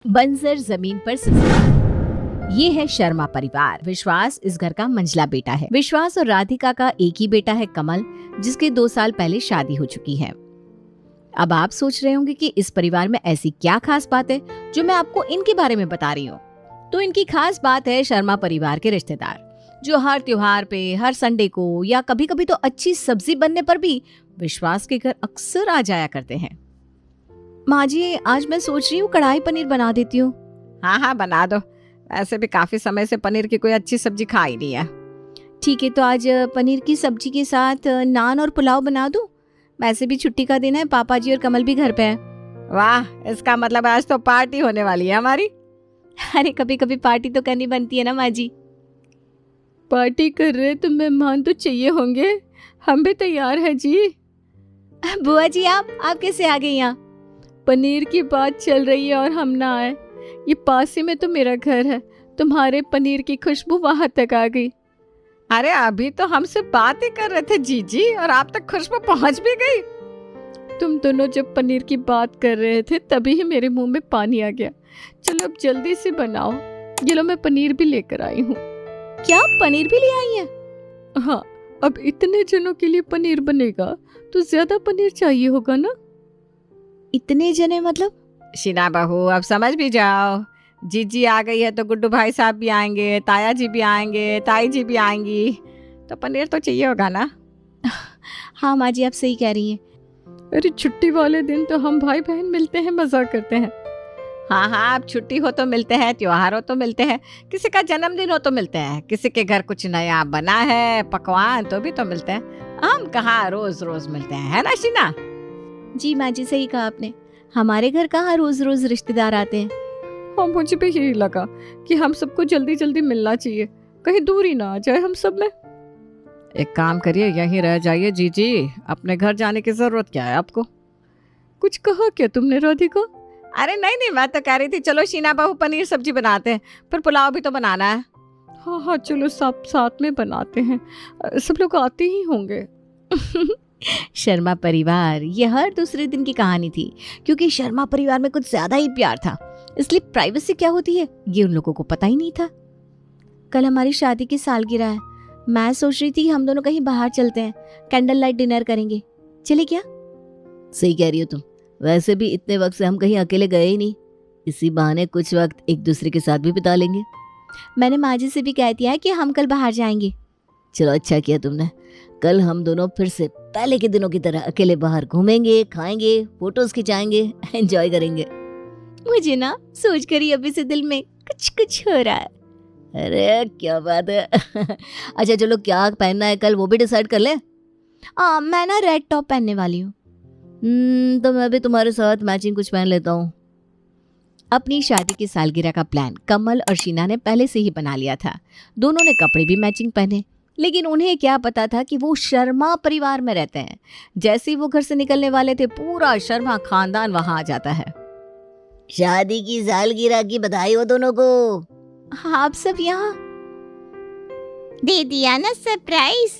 बंजर जमीन पर ससुराल। ये है शर्मा परिवार। विश्वास इस घर का मंझला बेटा है। विश्वास और राधिका का एक ही बेटा है कमल, जिसके 2 साल पहले शादी हो चुकी है। अब आप सोच रहे होंगे कि इस परिवार में ऐसी क्या खास बात है जो मैं आपको इनके बारे में बता रही हूँ। तो इनकी खास बात है शर्मा परिवार के रिश्तेदार, जो हर त्योहार पे, हर संडे को या कभी कभी तो अच्छी सब्जी बनने पर भी विश्वास के घर अक्सर आ जाया करते हैं। माँ जी, आज मैं सोच रही हूँ कढ़ाई पनीर बना देती हूँ। हाँ हाँ, बना दो। वैसे भी काफी समय से पनीर की कोई अच्छी सब्जी खाई नहीं है। ठीक है, तो आज पनीर की सब्जी के साथ नान और पुलाव बना दूँ। वैसे भी छुट्टी का दिन है, पापा जी और कमल भी घर पे हैं। वाह, इसका मतलब आज तो पार्टी होने वाली है हमारी। अरे कभी कभी पार्टी तो करनी बनती है ना माँ जी। पार्टी कर रहे तो मेहमान तो चाहिए होंगे, हम भी तैयार हैं जी। बुआ जी, आप कैसे आ गई यहाँ? पनीर की बात चल रही है और हम ना आए। ये पास ही में तो मेरा घर है, तुम्हारे पनीर की खुशबू वहां तक आ गई। अरे अभी तो हमसे बात ही कर रहे थे जीजी, और आप तक खुशबू पहुंच भी गई। तुम दोनों जब पनीर की बात कर रहे थे तभी ही मेरे मुंह में पानी आ गया। चलो अब जल्दी से बनाओ। ये लो, मैं पनीर भी लेकर आई हूँ। क्या, पनीर भी ले आई है? हाँ, अब इतने जनों के लिए पनीर बनेगा तो ज्यादा पनीर चाहिए होगा ना। इतने जने मतलब? शीना बहू, अब समझ भी जाओ। जीजी आ गई है तो गुड्डू भाई साहब भी आएंगे, ताया जी भी आएंगे, ताई जी भी आएंगी, तो पनीर तो चाहिए होगा ना। हाँ माँ जी, आप सही कह रही हैं। अरे छुट्टी वाले दिन तो हम भाई बहन मिलते हैं, मजा करते हैं। हाँ हाँ, अब छुट्टी हो तो मिलते हैं, त्योहार हो तो मिलते हैं, किसी का जन्मदिन हो तो मिलते हैं, किसी के घर कुछ नया बना है पकवान तो भी तो मिलते हैं। हम कहाँ रोज रोज मिलते हैं, है ना शीना? जी माँ जी, सही कहा आपने। हमारे घर कहाँ रोज रोज रिश्तेदार आते हैं। हाँ, मुझे भी यही लगा कि हम सबको जल्दी जल्दी मिलना चाहिए, कहीं दूरी ना आ जाए हम सब में। एक काम करिए, यहीं रह जाइए जीजी, अपने घर जाने की जरूरत क्या है आपको? कुछ कहा क्या तुमने राधिका? अरे नहीं नहीं, मैं तो कह रही थी चलो शीना बहू पनीर सब्जी बनाते हैं, फिर पुलाव भी तो बनाना है। हाँ हाँ, चलो सब साथ में बनाते हैं, सब लोग आते ही होंगे। शर्मा परिवार ये हर दूसरे दिन की कहानी थी, क्योंकि शर्मा परिवार में कुछ ज्यादा ही प्यार था, इसलिए प्राइवेसी क्या होती है ये उन लोगों को पता ही नहीं था। कल हमारी शादी की सालगिरह है। मैं सोच रही थी हम दोनों कहीं बाहर चलते हैं, कैंडल लाइट डिनर करेंगे। चले क्या? सही कह रही हो तुम। वैसे भी इतने वक्त से हम कहीं अकेले गए ही नहीं, इसी बहाने कुछ वक्त एक दूसरे के साथ भी बिता लेंगे। मैंने माँ जी से भी कह दिया है कि हम कल बाहर जाएंगे। चलो अच्छा किया तुमने। कल हम दोनों फिर से पहले के दिनों की तरह अकेले बाहर घूमेंगे, खाएंगे, फोटोज खिंचाएंगे, एंजॉय करेंगे। मुझे ना सोच कर ही अभी से दिल में कुछ कुछ हो रहा है। अरे क्या बात है। अच्छा चलो, क्या पहनना है कल वो भी डिसाइड कर ले। मैं ना रेड टॉप पहनने वाली हूँ। तो मैं भी तुम्हारे साथ मैचिंग कुछ पहन लेता हूँ। अपनी शादी की सालगिरह का प्लान कमल और शीना ने पहले से ही बना लिया था। दोनों ने कपड़े भी मैचिंग पहने, लेकिन उन्हें क्या पता था कि वो शर्मा परिवार में रहते हैं। जैसे ही वो घर से निकलने वाले थे, पूरा शर्मा खानदान वहां आ जाता है। शादी की सालगिरह की बधाई हो दोनों को। हाँ, आप सब यहाँ दे दिया ना सरप्राइज।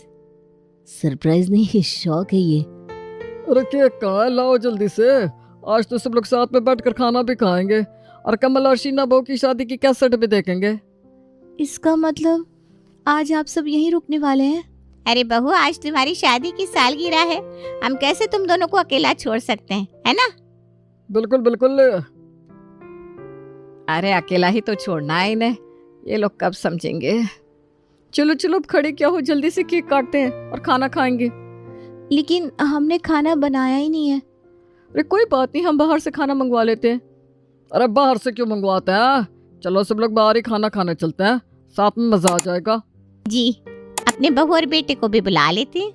सरप्राइज नहीं, शौक है ये। अरे केक कहाँ है? लाओ जल्दी से। आज तो सब लोग साथ में बैठकर खाना भी खाएंगे और कमल और शीना बहू की शादी की कैसेट भी देखेंगे। इसका मतलब आज आप सब यहीं रुकने वाले हैं? अरे बहू, आज तुम्हारी शादी की सालगिरह है, हम कैसे तुम दोनों को अकेला छोड़ सकते हैं, है ना? बिल्कुल बिल्कुल। अरे अकेला ही तो छोड़ना है इन्हें, ये लोग कब समझेंगे। चलो चलो, अब खड़े क्या हो, जल्दी से केक काटते हैं और खाना खाएंगे। लेकिन हमने खाना बनाया ही नहीं है। अरे कोई बात नहीं, हम बाहर से खाना मंगवा लेते हैं। अरे बाहर से क्यों मंगवाते हैं? चलो सब लोग बाहर ही खाना खाने चलते हैं, साथ में मजा आ जाएगा। जी, अपने बहू और बेटे को भी बुला लेते हैं।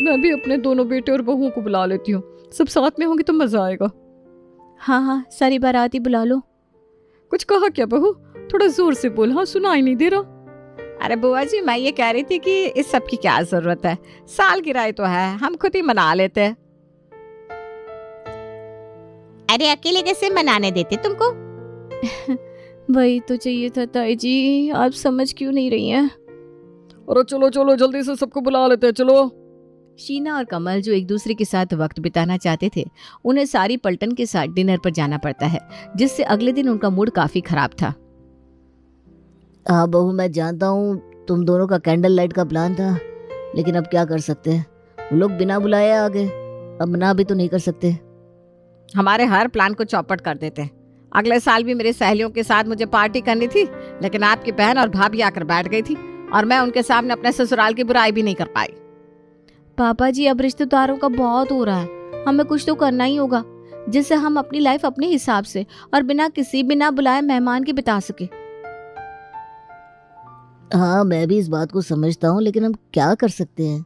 मैं भी अपने दोनों बेटे और बहुओं को बुला लेती हूँ, सब साथ में होंगे तो मजा आएगा। हाँ हाँ, सारी बाराती बुला लो। कुछ कहा क्या बहू? थोड़ा जोर से बोल, हाँ सुनाई नहीं दे रहा। अरे बुआ जी, मैं ये कह रही थी कि इस सब की क्या जरूरत है, सालगिरह तो है, हम खुद ही मना लेते हैं। अरे अकेले कैसे मनाने देते तुमको? वही तो चाहिए था ताई जी, आप समझ क्यों नहीं रही हैं? अरे चलो चलो, जल्दी से सबको बुला लेते हैं, चलो। शीना और कमल जो एक दूसरे के साथ वक्त बिताना चाहते थे, उन्हें सारी पलटन के साथ डिनर पर जाना पड़ता है, जिससे अगले दिन उनका मूड काफी खराब था। हाँ बहू, मैं जानता हूँ तुम दोनों का कैंडल लाइट का प्लान था, लेकिन अब क्या कर सकते हैं, वो लोग बिना बुलाए आ गए, अब मना भी तो नहीं कर सकते। हमारे हर प्लान को चौपट कर देते हैं। अगले साल भी मेरी सहेलियों के साथ मुझे पार्टी करनी थी, लेकिन आपकी बहन और भाभी आकर बैठ गई थी और मैं उनके सामने अपने ससुराल की बुराई भी नहीं कर पाई। पापा जी, अब रिश्तेदारों का बहुत हो रहा है, हमें कुछ तो करना ही होगा, जिससे हम अपनी लाइफ अपने हिसाब से और बिना बुलाए मेहमान के बिता सके। हाँ, मैं भी इस बात को समझता हूँ, लेकिन हम क्या कर सकते हैं।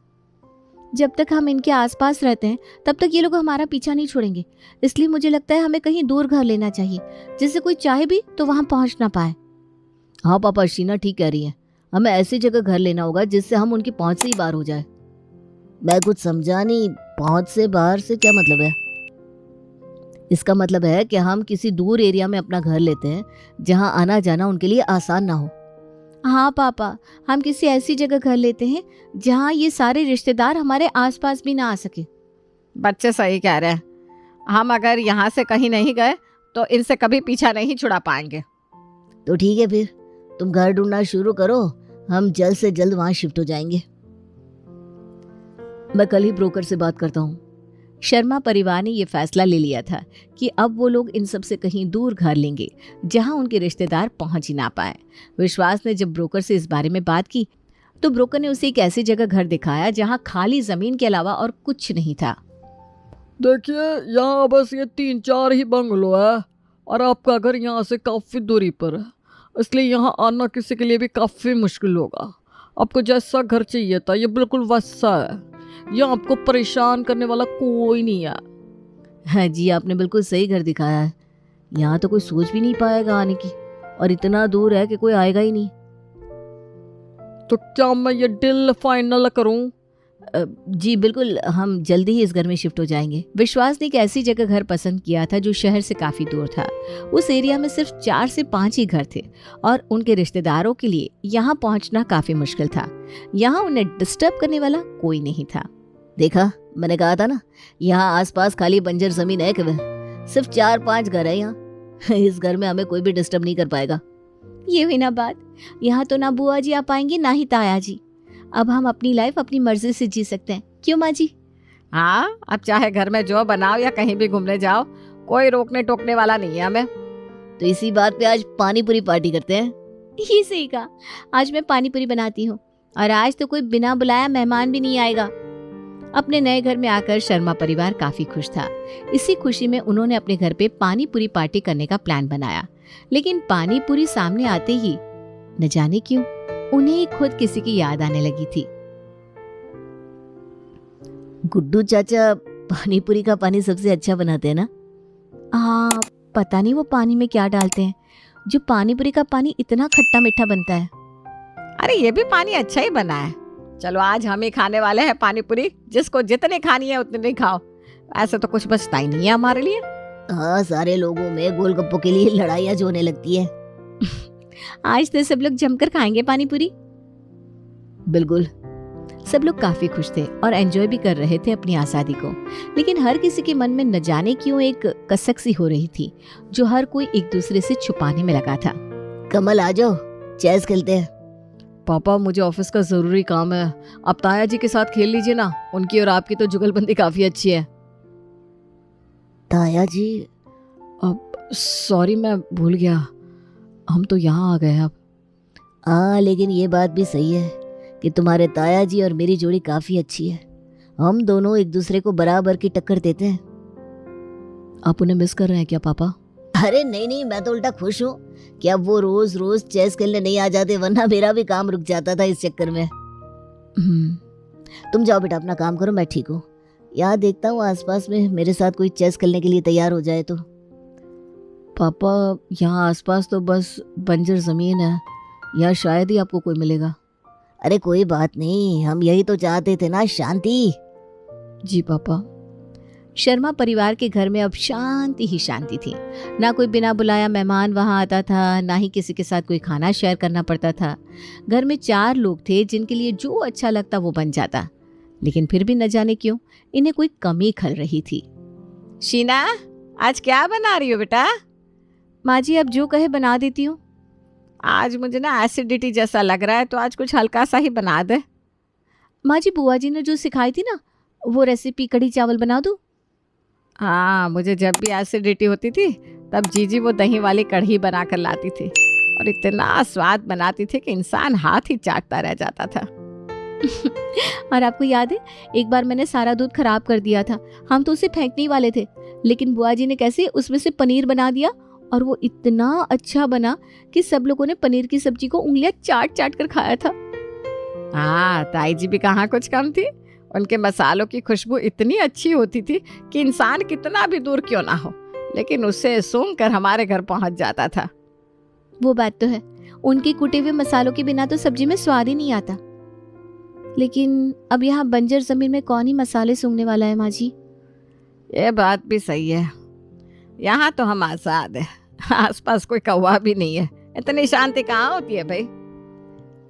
जब तक हम इनके आसपास रहते हैं तब तक ये लोग हमारा पीछा नहीं छोड़ेंगे, इसलिए मुझे लगता है हमें कहीं दूर घर लेना चाहिए, जिससे कोई चाहे भी तो वहां पहुंच ना पाए। हाँ पापा, शीना ठीक कह रही है, हमें ऐसी जगह घर लेना होगा जिससे हम उनकी पहुंच से ही बाहर हो जाए। मैं कुछ समझा नहीं, पहुंच से बाहर से क्या मतलब है? इसका मतलब है कि हम किसी दूर एरिया में अपना घर लेते हैं जहां आना जाना उनके लिए आसान ना हो। हाँ पापा, हम किसी ऐसी जगह घर लेते हैं जहाँ ये सारे रिश्तेदार हमारे आसपास भी ना आ सके। बच्चे सही कह रहे हैं, हम अगर यहाँ से कहीं नहीं गए तो इनसे कभी पीछा नहीं छुड़ा पाएंगे। तो ठीक है, फिर तुम घर ढूंढना शुरू करो, हम जल्द से जल्द वहां शिफ्ट हो जाएंगे। मैं कल ही ब्रोकर से बात करता हूँ। शर्मा परिवार ने ये फैसला ले लिया था कि अब वो लोग इन सब से कहीं दूर घर लेंगे जहां उनके रिश्तेदार पहुंच ही ना पाए। विश्वास ने जब ब्रोकर से इस बारे में बात की तो ब्रोकर ने उसे एक ऐसी जगह घर दिखाया जहां खाली जमीन के अलावा और कुछ नहीं था। देखिए, यहाँ बस ये 3-4 ही बंगलो है और आपका घर यहाँ से काफ़ी दूरी पर है, इसलिए यहाँ आना किसी के लिए भी काफ़ी मुश्किल होगा। आपको जैसा घर चाहिए था ये बिल्कुल वैसा है, यहाँ आपको परेशान करने वाला कोई नहीं है। हाँ जी, आपने बिल्कुल सही घर दिखाया है, यहाँ तो कोई सोच भी नहीं पाएगा आने की, और इतना दूर है कि कोई आएगा ही नहीं। तो क्या मैं ये डील फाइनल करूं? जी बिल्कुल, हम जल्दी ही इस घर में शिफ्ट हो जाएंगे। विश्वास ने एक ऐसी जगह घर पसंद किया था जो शहर से काफी दूर था। उस एरिया में सिर्फ 4 से 5 ही घर थे और उनके रिश्तेदारों के लिए यहाँ पहुँचना काफी मुश्किल था। यहाँ उन्हें डिस्टर्ब करने वाला कोई नहीं था। देखा, मैंने कहा था ना, यहाँ आसपास खाली बंजर जमीन है केवल, सिर्फ 4-5 घर है यहाँ। इस घर में हमें कोई भी डिस्टर्ब नहीं कर पाएगा। ये हुई ना बात, यहाँ तो ना बुआ जी आ पाएंगे ना ही ताया जी। अब हम अपनी लाइफ अपनी मर्जी से जी सकते हैं, क्यों माँ जी? हाँ, अब चाहे घर में जो बनाओ या कहीं भी घूमने जाओ, कोई रोकने टोकने वाला नहीं है हमें। तो इसी बात पे आज पानी पूरी पार्टी करते हैं। ये सही कहा, आज मैं पानी पूरी बनाती हूँ और आज तो कोई बिना बुलाया मेहमान भी नहीं आएगा। अपने नए घर में आकर शर्मा परिवार काफी खुश था। इसी खुशी में उन्होंने अपने घर पे पानी पूरी पार्टी करने का प्लान बनाया, लेकिन पानी पूरी सामने आते ही न जाने क्यों उन्हें खुद किसी की याद आने लगी थी। गुड्डू चाचा पानी पूरी का पानी सबसे अच्छा बनाते हैं ना? हाँ, पता नहीं वो पानी में क्या डालते हैं जो पानी पूरी का पानी इतना खट्टा मीठा बनता है। अरे ये भी पानी अच्छा ही बना है। चलो आज हम ही खाने वाले हैं पानी पूरी, जिसको जितनी खानी है उतनी खाओ, ऐसे तो कुछ बचता ही नहीं है हमारे लिए। हाँ, सारे लोगों में गोलगप्पों के लिए लड़ाइयाँ जो होने लगती है। आज तो सब लोग जमकर खाएंगे पानी पूरी। बिल्कुल। सब लोग काफी खुश थे और एंजॉय भी कर रहे थे अपनी आजादी को, लेकिन हर किसी के मन में न जाने क्यों एक कसक सी हो रही थी जो हर कोई एक दूसरे से छुपाने में लगा था। कमल आ जाओ, चेस खेलते हैं। पापा, मुझे ऑफिस का ज़रूरी काम है, आप ताया जी के साथ खेल लीजिए ना, उनकी और आपकी तो जुगलबंदी काफ़ी अच्छी है। ताया जी? अब सॉरी, मैं भूल गया, हम तो यहाँ आ गए अब। हाँ, लेकिन ये बात भी सही है कि तुम्हारे ताया जी और मेरी जोड़ी काफ़ी अच्छी है। हम दोनों एक दूसरे को बराबर की टक्कर देते हैं। आप उन्हें मिस कर रहे हैं क्या पापा? अरे नहीं नहीं, मैं तो उल्टा खुश हूँ कि अब वो रोज रोज चेस खेलने नहीं आ जाते, वरना मेरा भी काम रुक जाता था इस चक्कर में। तुम जाओ बेटा, अपना काम करो, मैं ठीक हूँ। यहाँ देखता हूँ आसपास में मेरे साथ कोई चेस खेलने के लिए तैयार हो जाए तो। पापा, यहाँ आसपास तो बस बंजर ज़मीन है, यहाँ शायद ही आपको कोई मिलेगा। अरे कोई बात नहीं, हम यही तो चाहते थे ना, शांति। जी पापा। शर्मा परिवार के घर में अब शांति ही शांति थी। ना कोई बिना बुलाया मेहमान वहां आता था, ना ही किसी के साथ कोई खाना शेयर करना पड़ता था। घर में 4 लोग थे जिनके लिए जो अच्छा लगता वो बन जाता। लेकिन फिर भी न जाने क्यों इन्हें कोई कमी खल रही थी। शीना, आज क्या बना रही हो बेटा? माँ जी अब जो कहे बना देती हूँ। आज मुझे ना एसिडिटी जैसा लग रहा है, तो आज कुछ हल्का सा ही बना दे। माँ जी बुआ जी ने जो सिखाई थी ना वो रेसिपी कढ़ी चावल बना दूँ? हाँ, मुझे जब भी एसिडिटी होती थी तब जीजी वो दही वाली कढ़ी बना कर लाती थी और इतना स्वाद बनाती थी कि इंसान हाथ ही चाटता रह जाता था। और आपको याद है एक बार मैंने सारा दूध खराब कर दिया था, हम तो उसे फेंकने ही वाले थे, लेकिन बुआ जी ने कैसे उसमें से पनीर बना दिया और वो इतना अच्छा बना कि सब लोगों ने पनीर की सब्जी को उंगलियां चाट चाट कर खाया था। हाँ, ताई जी भी कहाँ कुछ कम थी। उनके मसालों की खुशबू इतनी अच्छी होती थी कि इंसान कितना भी दूर क्यों ना हो, लेकिन उसे सूंघ कर हमारे घर पहुंच जाता था। वो बात तो है, उनके कुटे हुए मसालों के बिना तो सब्जी में स्वाद ही नहीं आता। लेकिन अब यहाँ बंजर जमीन में कौन ही मसाले सूंघने वाला है माँ जी? ये बात भी सही है, यहाँ तो हम आजाद है, आसपास कोई कौवा भी नहीं है। इतनी शांति कहाँ होती है भाई?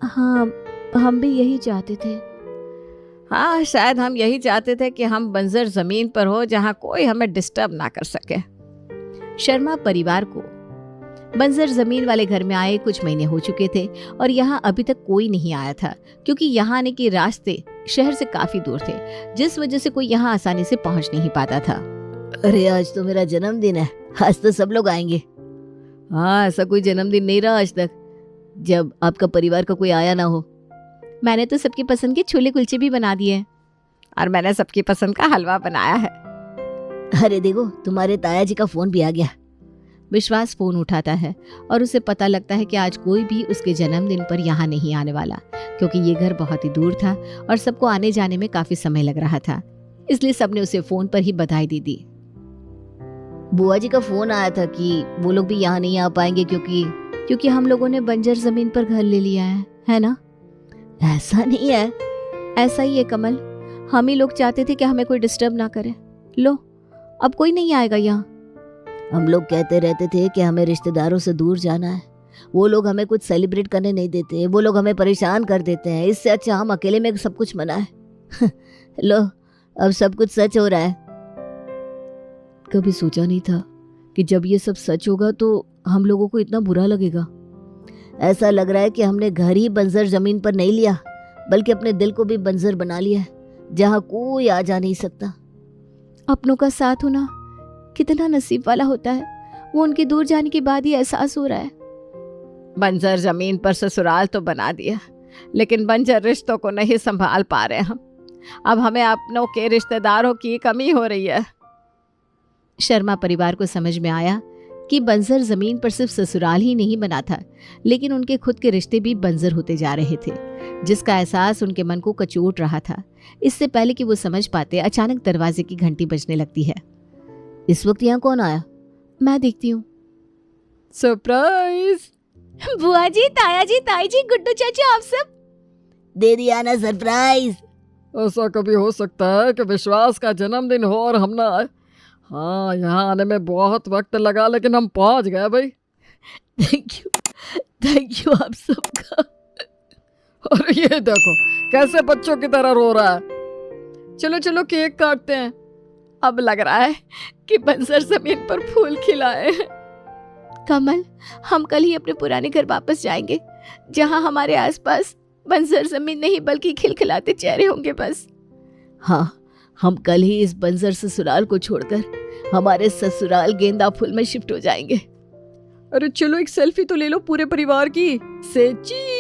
हाँ, हम भी यही चाहते थे। हाँ, शायद हम यही चाहते थे कि हम बंजर जमीन पर हो जहाँ कोई हमें डिस्टर्ब ना कर सके। शर्मा परिवार को बंजर जमीन वाले घर में आए कुछ महीने हो चुके थे और यहाँ अभी तक कोई नहीं आया था, क्योंकि यहाँ आने के रास्ते शहर से काफी दूर थे, जिस वजह से कोई यहाँ आसानी से पहुँच नहीं पाता था। अरे आज तो मेरा जन्मदिन है, आज तो सब लोग आएंगे। हाँ, ऐसा कोई जन्मदिन नहीं रहा आज तक जब आपका परिवार का कोई आया ना हो। मैंने तो सबकी पसंद के छोले कुलचे भी बना दिए हैं। और मैंने सबकी पसंद का हलवा बनाया है। अरे देखो, तुम्हारे ताया जी का फोन भी आ गया। विश्वास फोन उठाता है और उसे पता लगता है कि आज कोई भी उसके जन्मदिन पर यहाँ नहीं आने वाला, क्योंकि ये घर बहुत ही दूर था और सबको आने जाने में काफी समय लग रहा था, इसलिए सबने उसे फोन पर ही बधाई दे दी। बुआ जी का फोन आया था कि वो लोग भी यहाँ नहीं आ पाएंगे क्योंकि हम लोगों ने बंजर जमीन पर घर ले लिया है ना? ऐसा नहीं है। ऐसा ही है कमल, हम ही लोग चाहते थे कि हमें कोई डिस्टर्ब ना करे। लो, अब कोई नहीं आएगा यहाँ। हम लोग कहते रहते थे कि हमें रिश्तेदारों से दूर जाना है, वो लोग हमें कुछ सेलिब्रेट करने नहीं देते, वो लोग हमें परेशान कर देते हैं, इससे अच्छा हम अकेले में सब कुछ मनाएं। लो, अब सब कुछ सच हो रहा है। कभी सोचा नहीं था कि जब ये सब सच होगा तो हम लोगों को इतना बुरा लगेगा। ऐसा लग रहा है कि हमने घर ही बंजर जमीन पर नहीं लिया, बल्कि अपने दिल को भी बंजर बना लिया है, जहाँ कोई आ जा नहीं सकता। अपनों का साथ होना कितना नसीब वाला होता है, वो उनके दूर जाने के बाद ही एहसास हो रहा है। बंजर जमीन पर ससुराल तो बना दिया, लेकिन बंजर रिश्तों को नहीं संभाल पा रहे हम। अब हमें अपनों के रिश्तेदारों की कमी हो रही है। शर्मा परिवार को समझ में आया कि बंजर जमीन पर सिर्फ ससुराल ही नहीं बना था, लेकिन उनके खुद के रिश्ते भी बंजर होते जा रहे थे, जिसका एहसास उनके मन को कचोट रहा था। इससे पहले कि वो समझ पाते, अचानक दरवाजे की घंटी बजने लगती है। इस वक्त यहाँ कौन आया? मैं देखती हूँ। सरप्राइज! बुआ जी, ताया जी, ताई जी, गुड्डू चाची, आप सब दे दिया ना सरप्राइज। ऐसा कभी हो सकता है कि विश्वास का जन्मदिन हो और हम ना आए? हाँ, यहाँ आने में बहुत वक्त लगा, लेकिन हम पहुँच गए भाई। थैंक यू आप सबका। और ये देखो कैसे बच्चों की तरह रो रहा है। चलो चलो केक काटते हैं। अब लग रहा है कि बंजर जमीन पर फूल खिलाए। कमल, हम कल ही अपने पुराने घर वापस जाएंगे, जहाँ हमारे आसपास बंजर जमीन नहीं बल्कि खिलखिलाते चेहरे होंगे बस। हाँ, हम कल ही इस बंजर ससुराल को छोड़कर हमारे ससुराल गेंदा फूल में शिफ्ट हो जाएंगे। अरे चलो एक सेल्फी तो ले लो पूरे परिवार की। से चीज।